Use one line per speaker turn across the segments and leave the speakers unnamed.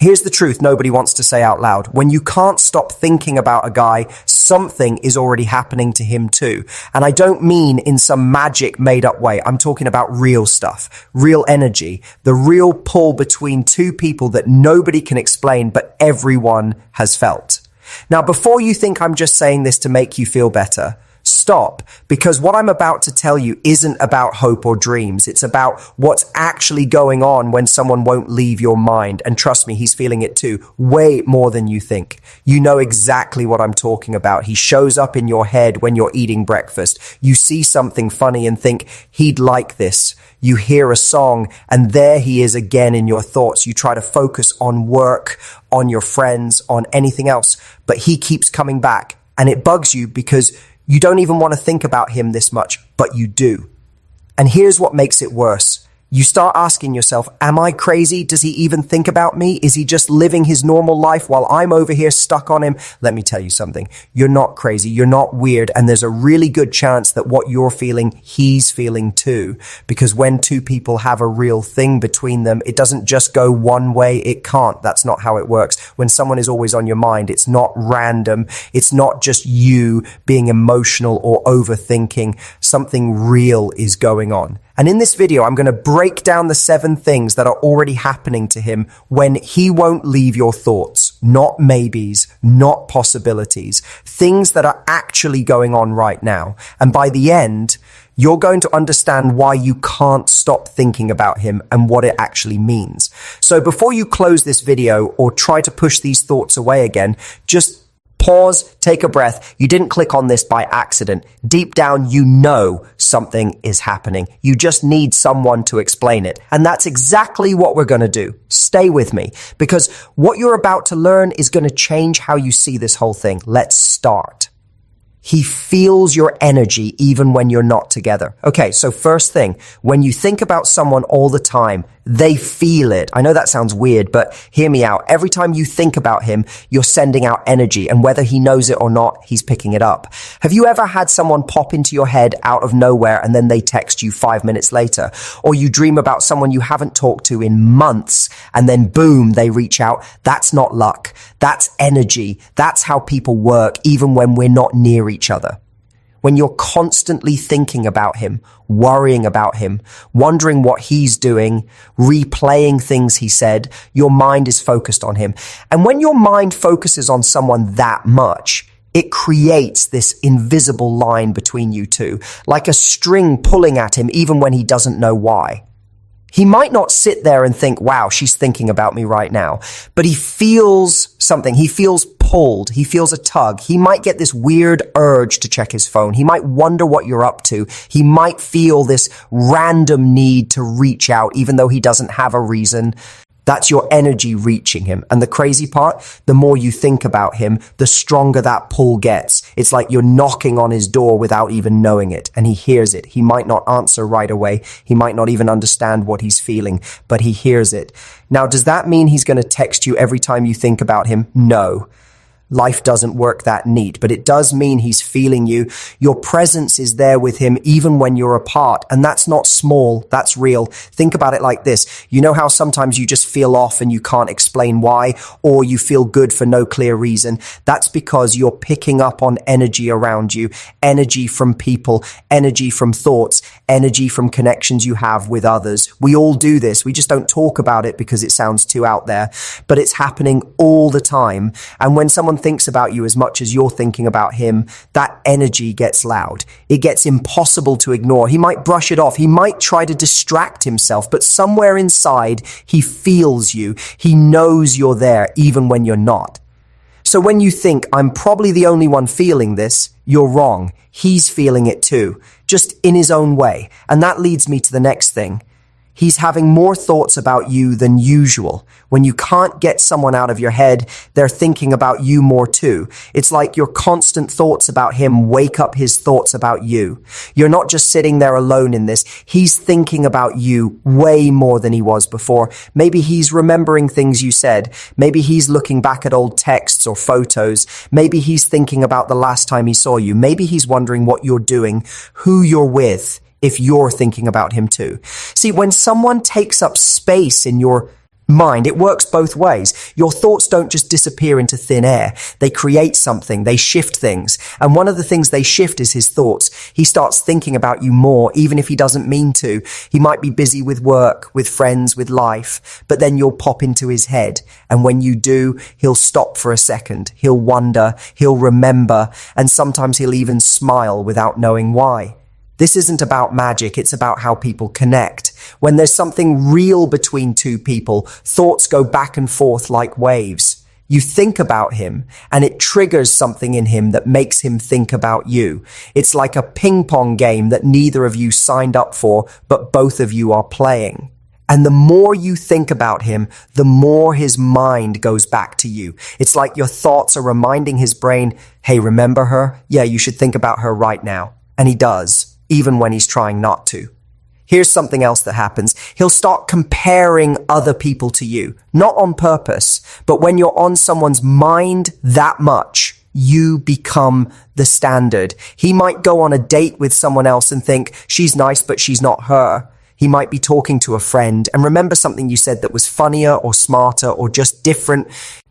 Here's the truth nobody wants to say out loud. When you can't stop thinking about a guy, something is already happening to him too. And I don't mean in some magic made up way. I'm talking about real stuff, real energy, the real pull between two people that nobody can explain, but everyone has felt. Now, before you think I'm just saying this to make you feel better, stop, because what I'm about to tell you isn't about hope or dreams. It's about what's actually going on when someone won't leave your mind. And trust me, he's feeling it too, way more than you think. You know exactly what I'm talking about. He shows up in your head when you're eating breakfast. You see something funny and think, he'd like this. You hear a song and there he is again in your thoughts. You try to focus on work, on your friends, on anything else, but he keeps coming back. And it bugs you because you don't even want to think about him this much, but you do. And here's what makes it worse. You start asking yourself, am I crazy? Does he even think about me? Is he just living his normal life while I'm over here stuck on him? Let me tell you something. You're not crazy. You're not weird. And there's a really good chance that what you're feeling, he's feeling too. Because when two people have a real thing between them, it doesn't just go one way. It can't. That's not how it works. When someone is always on your mind, it's not random. It's not just you being emotional or overthinking. Something real is going on. And in this video, I'm going to break down the 7 things that are already happening to him when he won't leave your thoughts. Not maybes, not possibilities. Things that are actually going on right now. And by the end, you're going to understand why you can't stop thinking about him and what it actually means. So before you close this video or try to push these thoughts away again, just pause, take a breath. You didn't click on this by accident. Deep down, you know something is happening. You just need someone to explain it. And that's exactly what we're going to do. Stay with me, because what you're about to learn is going to change how you see this whole thing. Let's start. He feels your energy even when you're not together. Okay, so first thing, when you think about someone all the time, they feel it. I know that sounds weird, but hear me out. Every time you think about him, you're sending out energy, and whether he knows it or not, he's picking it up. Have you ever had someone pop into your head out of nowhere and then they text you 5 minutes later? Or you dream about someone you haven't talked to in months and then boom, they reach out? That's not luck. That's energy. That's how people work, even when we're not near each other. When you're constantly thinking about him, worrying about him, wondering what he's doing, replaying things he said, your mind is focused on him. And when your mind focuses on someone that much, it creates this invisible line between you two, like a string pulling at him even when he doesn't know why. He might not sit there and think, wow, she's thinking about me right now, but he feels something. He feels pulled. He feels a tug. He might get this weird urge to check his phone. He might wonder what you're up to. He might feel this random need to reach out, even though he doesn't have a reason. That's your energy reaching him. And the crazy part, the more you think about him, the stronger that pull gets. It's like you're knocking on his door without even knowing it. And he hears it. He might not answer right away. He might not even understand what he's feeling, but he hears it. Now, does that mean he's going to text you every time you think about him? No. Life doesn't work that neat, but it does mean he's feeling you. Your presence is there with him even when you're apart. And that's not small, that's real. Think about it like this. You know how sometimes you just feel off and you can't explain why, or you feel good for no clear reason? That's because you're picking up on energy around you, energy from people, energy from thoughts, energy from connections you have with others. We all do this. We just don't talk about it because it sounds too out there, but it's happening all the time. And when someone thinks about you as much as you're thinking about him, that energy gets loud. It gets impossible to ignore. He might brush it off. He might try to distract himself, but somewhere inside, he feels you. He knows you're there, even when you're not. So when you think, I'm probably the only one feeling this, you're wrong. He's feeling it too, just in his own way. And that leads me to the next thing. He's having more thoughts about you than usual. When you can't get someone out of your head, they're thinking about you more too. It's like your constant thoughts about him wake up his thoughts about you. You're not just sitting there alone in this. He's thinking about you way more than he was before. Maybe he's remembering things you said. Maybe he's looking back at old texts or photos. Maybe he's thinking about the last time he saw you. Maybe he's wondering what you're doing, who you're with, if you're thinking about him too. See, when someone takes up space in your mind. It works both ways. Your thoughts don't just disappear into thin air. They create something. They shift things. And one of the things they shift is his thoughts. He starts thinking about you more, even if he doesn't mean to. He might be busy with work, with friends, with life, but then you'll pop into his head. And when you do, he'll stop for a second. He'll wonder, he'll remember, and sometimes he'll even smile without knowing why. This isn't about magic, it's about how people connect. When there's something real between two people, thoughts go back and forth like waves. You think about him, and it triggers something in him that makes him think about you. It's like a ping pong game that neither of you signed up for, but both of you are playing. And the more you think about him, the more his mind goes back to you. It's like your thoughts are reminding his brain, hey, remember her? Yeah, you should think about her right now. And he does, even when he's trying not to. Here's something else that happens. He'll start comparing other people to you, not on purpose, but when you're on someone's mind that much, you become the standard. He might go on a date with someone else and think, she's nice, but she's not her. He might be talking to a friend and remember something you said that was funnier or smarter or just different.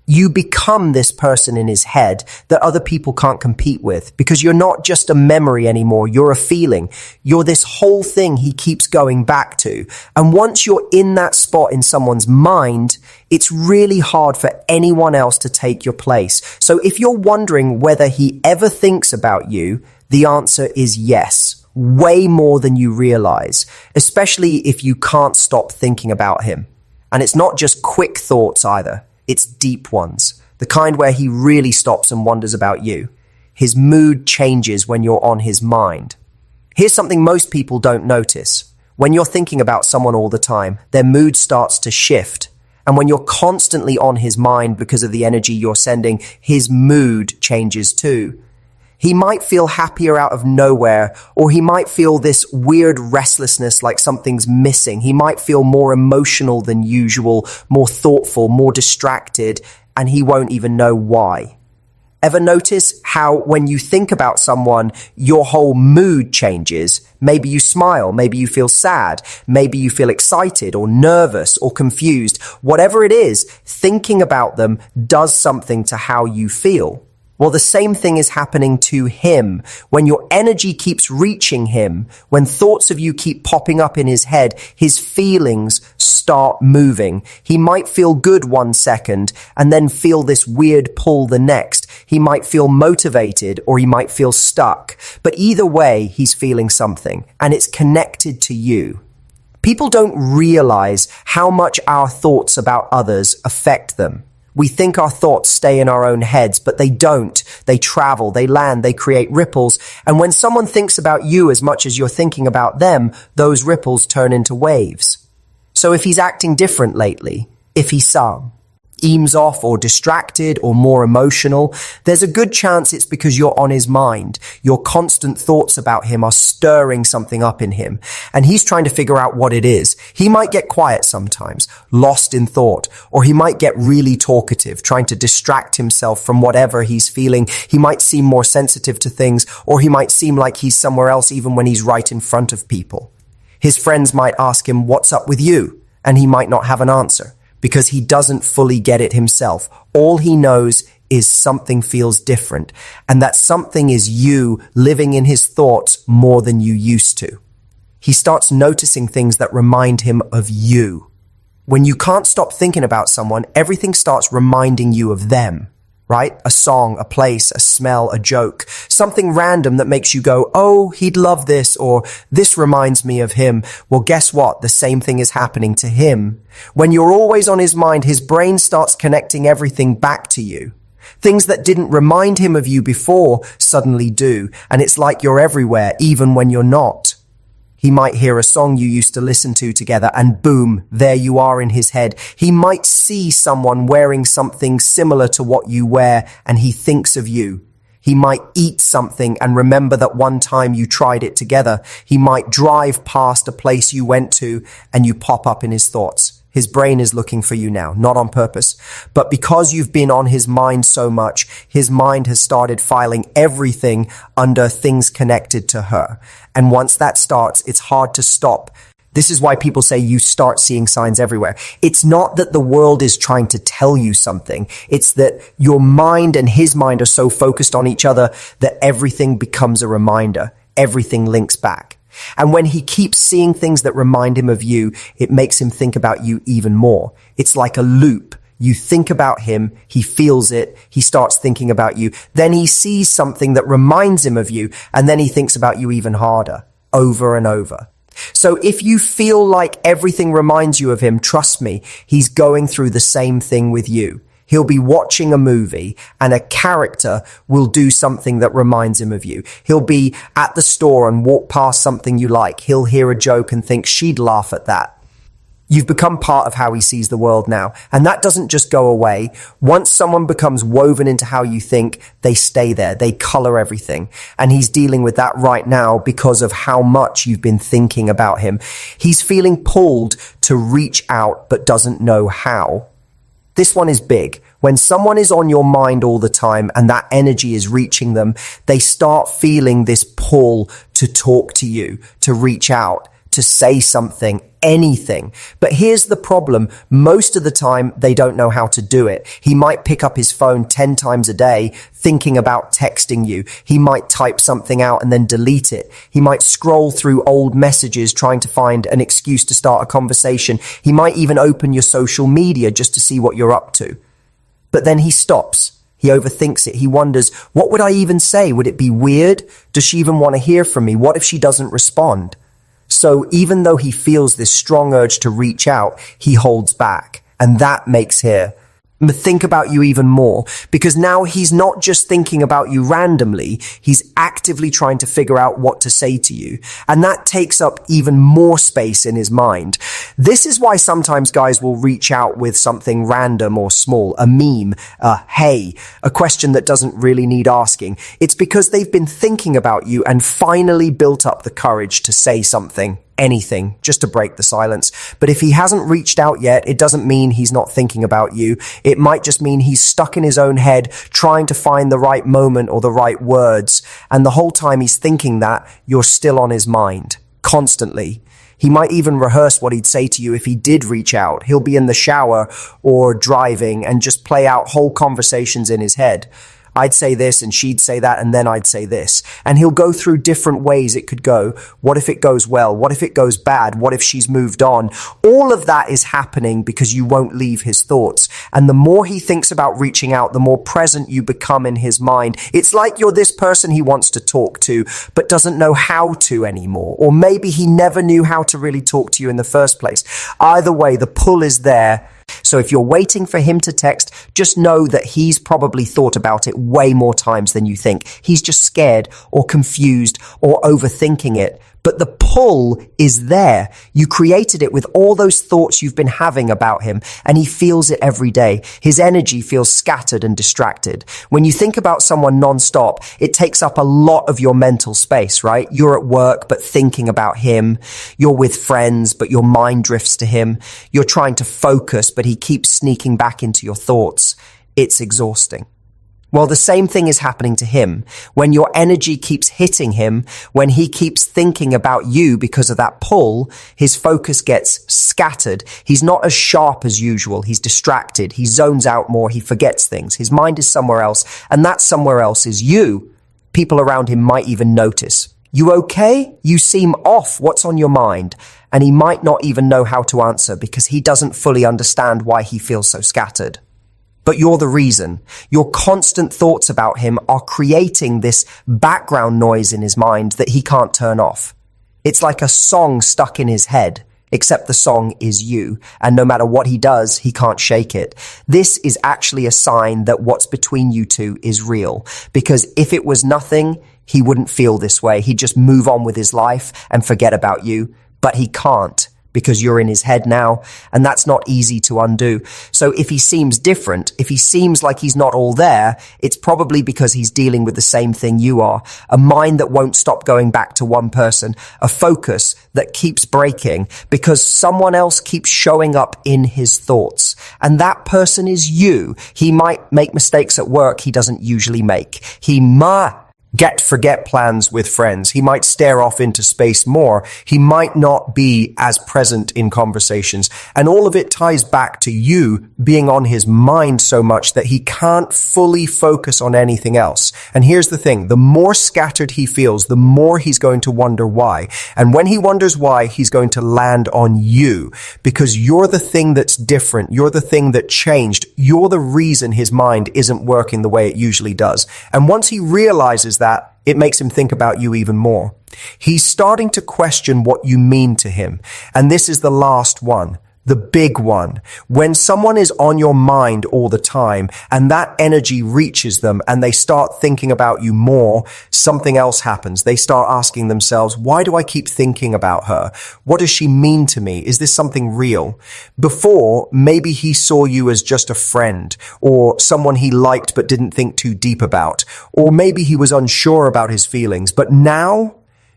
You become this person in his head that other people can't compete with because you're not just a memory anymore. You're a feeling. You're this whole thing he keeps going back to. And once you're in that spot in someone's mind, it's really hard for anyone else to take your place. So if you're wondering whether he ever thinks about you, the answer is yes. Way more than you realize, especially if you can't stop thinking about him. And it's not just quick thoughts either. It's deep ones, the kind where he really stops and wonders about you. His mood changes when you're on his mind. Here's something most people don't notice. When you're thinking about someone all the time, their mood starts to shift. And when you're constantly on his mind because of the energy you're sending, his mood changes too. He might feel happier out of nowhere, or he might feel this weird restlessness like something's missing. He might feel more emotional than usual, more thoughtful, more distracted, and he won't even know why. Ever notice how when you think about someone, your whole mood changes? Maybe you smile, maybe you feel sad, maybe you feel excited or nervous or confused. Whatever it is, thinking about them does something to how you feel. Well, the same thing is happening to him. When your energy keeps reaching him, when thoughts of you keep popping up in his head, his feelings start moving. He might feel good 1 second and then feel this weird pull the next. He might feel motivated or he might feel stuck. But either way, he's feeling something and it's connected to you. People don't realize how much our thoughts about others affect them. We think our thoughts stay in our own heads, but they don't. They travel, they land, they create ripples. And when someone thinks about you as much as you're thinking about them, those ripples turn into waves. So if he's acting different lately, if he's eames off or distracted or more emotional, there's a good chance it's because you're on his mind. Your constant thoughts about him are stirring something up in him, and he's trying to figure out what it is. He might get quiet sometimes, lost in thought, or he might get really talkative, trying to distract himself from whatever he's feeling. He might seem more sensitive to things, or he might seem like he's somewhere else even when he's right in front of people. His friends might ask him, "What's up with you?" and he might not have an answer, because he doesn't fully get it himself. All he knows is something feels different, and that something is you living in his thoughts more than you used to. He starts noticing things that remind him of you. When you can't stop thinking about someone, everything starts reminding you of them, right? A song, a place, a smell, a joke, something random that makes you go, oh, he'd love this, or this reminds me of him. Well, guess what? The same thing is happening to him. When you're always on his mind, his brain starts connecting everything back to you. Things that didn't remind him of you before suddenly do, and it's like you're everywhere, even when you're not. He might hear a song you used to listen to together and boom, there you are in his head. He might see someone wearing something similar to what you wear and he thinks of you. He might eat something and remember that one time you tried it together. He might drive past a place you went to and you pop up in his thoughts. His brain is looking for you now, not on purpose. But because you've been on his mind so much, his mind has started filing everything under things connected to her. And once that starts, it's hard to stop This is why people say you start seeing signs everywhere. It's not that the world is trying to tell you something. It's that your mind and his mind are so focused on each other that everything becomes a reminder. Everything links back. And when he keeps seeing things that remind him of you, it makes him think about you even more. It's like a loop. You think about him, he feels it, he starts thinking about you. Then he sees something that reminds him of you, and then he thinks about you even harder, over and over. So if you feel like everything reminds you of him, trust me, he's going through the same thing with you. He'll be watching a movie and a character will do something that reminds him of you. He'll be at the store and walk past something you like. He'll hear a joke and think she'd laugh at that. You've become part of how he sees the world now. And that doesn't just go away. Once someone becomes woven into how you think, they stay there. They color everything. And he's dealing with that right now because of how much you've been thinking about him. He's feeling pulled to reach out, but doesn't know how. This one is big. When someone is on your mind all the time and that energy is reaching them, they start feeling this pull to talk to you, to reach out, to say something, anything. But here's the problem. Most of the time, they don't know how to do it. He might pick up his phone 10 times a day, thinking about texting you. He might type something out and then delete it. He might scroll through old messages trying to find an excuse to start a conversation. He might even open your social media just to see what you're up to. But then he stops. He overthinks it. He wonders, what would I even say? Would it be weird? Does she even want to hear from me? What if she doesn't respond? So even though he feels this strong urge to reach out, he holds back. And that makes her think about you even more, because now he's not just thinking about you randomly, he's actively trying to figure out what to say to you. And that takes up even more space in his mind. This is why sometimes guys will reach out with something random or small, a meme, a hey, a question that doesn't really need asking. It's because they've been thinking about you and finally built up the courage to say something. Anything, just to break the silence. But if he hasn't reached out yet, it doesn't mean he's not thinking about you. It might just mean he's stuck in his own head trying to find the right moment or the right words. And the whole time he's thinking that, you're still on his mind, constantly. He might even rehearse what he'd say to you if he did reach out. He'll be in the shower or driving and just play out whole conversations in his head. I'd say this and she'd say that and then I'd say this. And he'll go through different ways it could go. What if it goes well? What if it goes bad? What if she's moved on? All of that is happening because you won't leave his thoughts. And the more he thinks about reaching out, the more present you become in his mind. It's like you're this person he wants to talk to, but doesn't know how to anymore. Or maybe he never knew how to really talk to you in the first place. Either way, the pull is there. So if you're waiting for him to text, just know that he's probably thought about it way more times than you think. He's just scared or confused or overthinking it. But the pull is there. You created it with all those thoughts you've been having about him, and he feels it every day. His energy feels scattered and distracted. When you think about someone nonstop, it takes up a lot of your mental space, right? You're at work, but thinking about him. You're with friends, but your mind drifts to him. You're trying to focus, but he keeps sneaking back into your thoughts. It's exhausting. Well, the same thing is happening to him. When your energy keeps hitting him, when he keeps thinking about you because of that pull, his focus gets scattered. He's not as sharp as usual. He's distracted. He zones out more. He forgets things. His mind is somewhere else, and that somewhere else is you. People around him might even notice. You okay? You seem off. What's on your mind? And he might not even know how to answer because he doesn't fully understand why he feels so scattered. But you're the reason. Your constant thoughts about him are creating this background noise in his mind that he can't turn off. It's like a song stuck in his head, except the song is you. And no matter what he does, he can't shake it. This is actually a sign that what's between you two is real. Because if it was nothing, he wouldn't feel this way. He'd just move on with his life and forget about you. But he can't, because you're in his head now, and that's not easy to undo. So if he seems different, if he seems like he's not all there, it's probably because he's dealing with the same thing you are. A mind that won't stop going back to one person, a focus that keeps breaking because someone else keeps showing up in his thoughts. And that person is you. He might make mistakes at work he doesn't usually make. He might get-forget plans with friends. He might stare off into space more. He might not be as present in conversations. And all of it ties back to you being on his mind so much that he can't fully focus on anything else. And here's the thing, the more scattered he feels, the more he's going to wonder why. And when he wonders why, he's going to land on you because you're the thing that's different. You're the thing that changed. You're the reason his mind isn't working the way it usually does. And once he realizes that, it makes him think about you even more. He's starting to question what you mean to him. And this is the last one. The big one. When someone is on your mind all the time and that energy reaches them and they start thinking about you more, something else happens. They start asking themselves, why do I keep thinking about her? What does she mean to me? Is this something real? Before, maybe he saw you as just a friend or someone he liked but didn't think too deep about. Or maybe he was unsure about his feelings. But now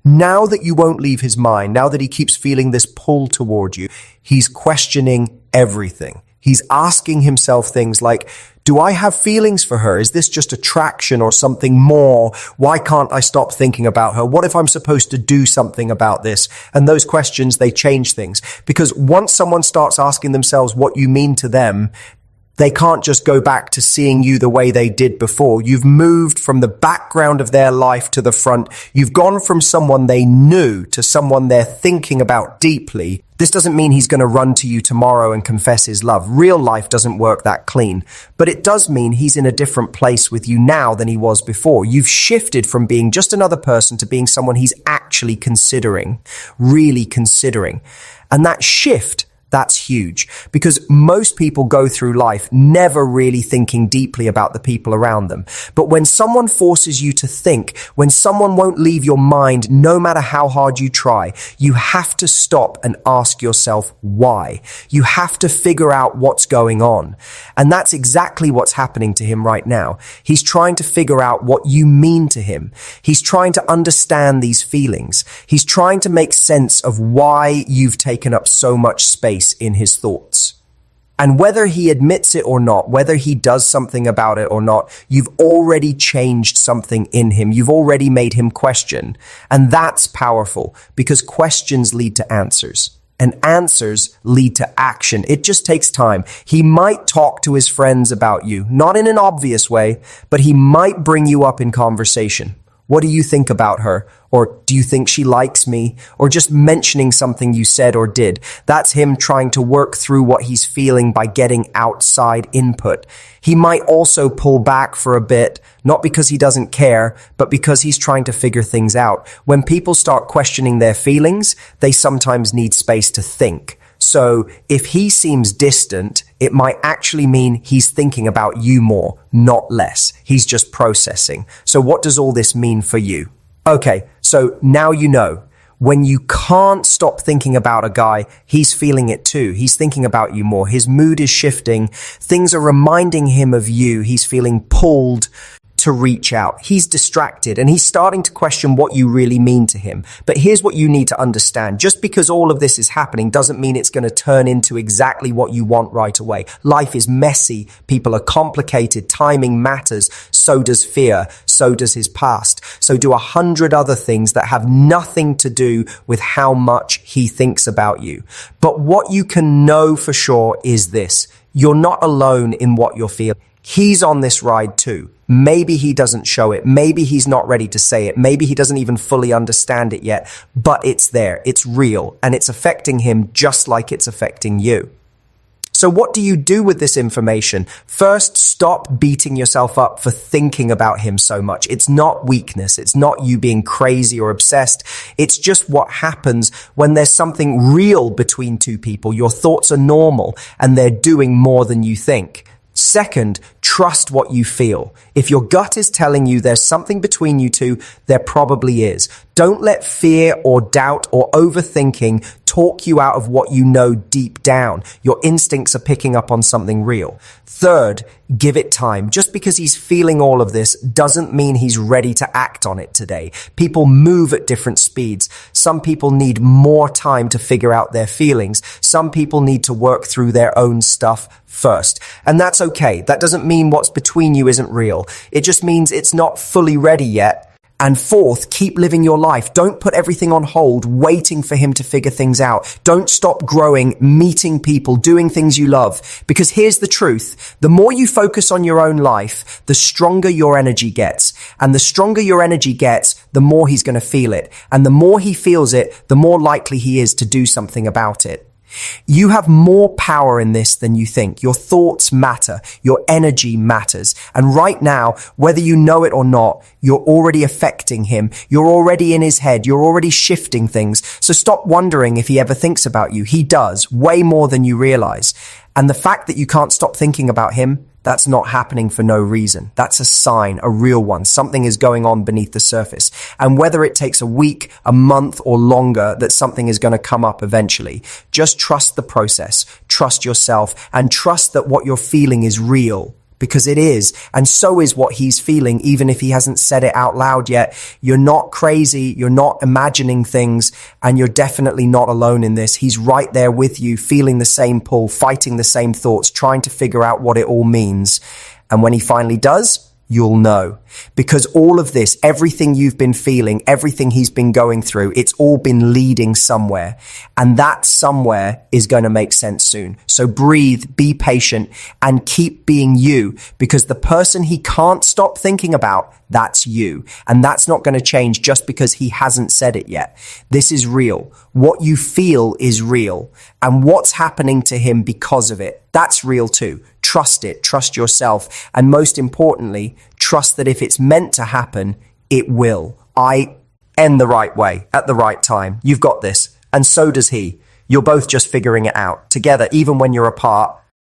that you won't leave his mind, now that he keeps feeling this pull toward you, he's questioning everything. He's asking himself things like, do I have feelings for her? Is this just attraction or something more? Why can't I stop thinking about her? What if I'm supposed to do something about this? And those questions, they change things. Because once someone starts asking themselves what you mean to them, they can't just go back to seeing you the way they did before. You've moved from the background of their life to the front. You've gone from someone they knew to someone they're thinking about deeply. This doesn't mean he's going to run to you tomorrow and confess his love. Real life doesn't work that clean. But it does mean he's in a different place with you now than he was before. You've shifted from being just another person to being someone he's actually considering, really considering. And that shift, that's huge because most people go through life never really thinking deeply about the people around them. But when someone forces you to think, when someone won't leave your mind, no matter how hard you try, you have to stop and ask yourself why. You have to figure out what's going on. And that's exactly what's happening to him right now. He's trying to figure out what you mean to him. He's trying to understand these feelings. He's trying to make sense of why you've taken up so much space in his thoughts. And whether he admits it or not, whether he does something about it or not, you've already changed something in him. You've already made him question. And that's powerful because questions lead to answers. And answers lead to action. It just takes time. He might talk to his friends about you, not in an obvious way, but he might bring you up in conversation. What do you think about her? Or do you think she likes me? Or just mentioning something you said or did. That's him trying to work through what he's feeling by getting outside input. He might also pull back for a bit, not because he doesn't care, but because he's trying to figure things out. When people start questioning their feelings, they sometimes need space to think. So if he seems distant, it might actually mean he's thinking about you more, not less. He's just processing. So what does all this mean for you? Okay, so now you know. When you can't stop thinking about a guy, he's feeling it too. He's thinking about you more. His mood is shifting. Things are reminding him of you. He's feeling pulled to reach out. He's distracted and he's starting to question what you really mean to him. But here's what you need to understand. Just because all of this is happening doesn't mean it's going to turn into exactly what you want right away. Life is messy. People are complicated. Timing matters. So does fear. So does his past. So do 100 other things that have nothing to do with how much he thinks about you. But what you can know for sure is this. You're not alone in what you're feeling. He's on this ride too. Maybe he doesn't show it. Maybe he's not ready to say it. Maybe he doesn't even fully understand it yet, but it's there. It's real and it's affecting him just like it's affecting you. So what do you do with this information? First, stop beating yourself up for thinking about him so much. It's not weakness. It's not you being crazy or obsessed. It's just what happens when there's something real between two people. Your thoughts are normal and they're doing more than you think. Second, trust what you feel. If your gut is telling you there's something between you two, there probably is. Don't let fear or doubt or overthinking talk you out of what you know deep down. Your instincts are picking up on something real. Third, give it time. Just because he's feeling all of this doesn't mean he's ready to act on it today. People move at different speeds. Some people need more time to figure out their feelings. Some people need to work through their own stuff first. And that's okay. That doesn't mean what's between you isn't real. It just means it's not fully ready yet. And fourth, keep living your life. Don't put everything on hold, waiting for him to figure things out. Don't stop growing, meeting people, doing things you love. Because here's the truth. The more you focus on your own life, the stronger your energy gets. And the stronger your energy gets, the more he's going to feel it. And the more he feels it, the more likely he is to do something about it. You have more power in this than you think. Your thoughts matter. Your energy matters. And right now, whether you know it or not, you're already affecting him. You're already in his head. You're already shifting things. So stop wondering if he ever thinks about you. He does, way more than you realize. And the fact that you can't stop thinking about him, that's not happening for no reason. That's a sign, a real one. Something is going on beneath the surface. And whether it takes a week, a month, or longer, that something is going to come up eventually, just trust the process, trust yourself, and trust that what you're feeling is real. Because it is, and so is what he's feeling, even if he hasn't said it out loud yet. You're not crazy, you're not imagining things, and you're definitely not alone in this. He's right there with you, feeling the same pull, fighting the same thoughts, trying to figure out what it all means. And when he finally does, you'll know. Because all of this, everything you've been feeling, everything he's been going through, it's all been leading somewhere. And that somewhere is going to make sense soon. So breathe, be patient, and keep being you. Because the person he can't stop thinking about, that's you. And that's not going to change just because he hasn't said it yet. This is real. What you feel is real. And what's happening to him because of it, that's real too. Trust it, trust yourself, and most importantly, trust that if it's meant to happen, it will. I end the right way, at the right time. You've got this, and so does he. You're both just figuring it out together, even when you're apart.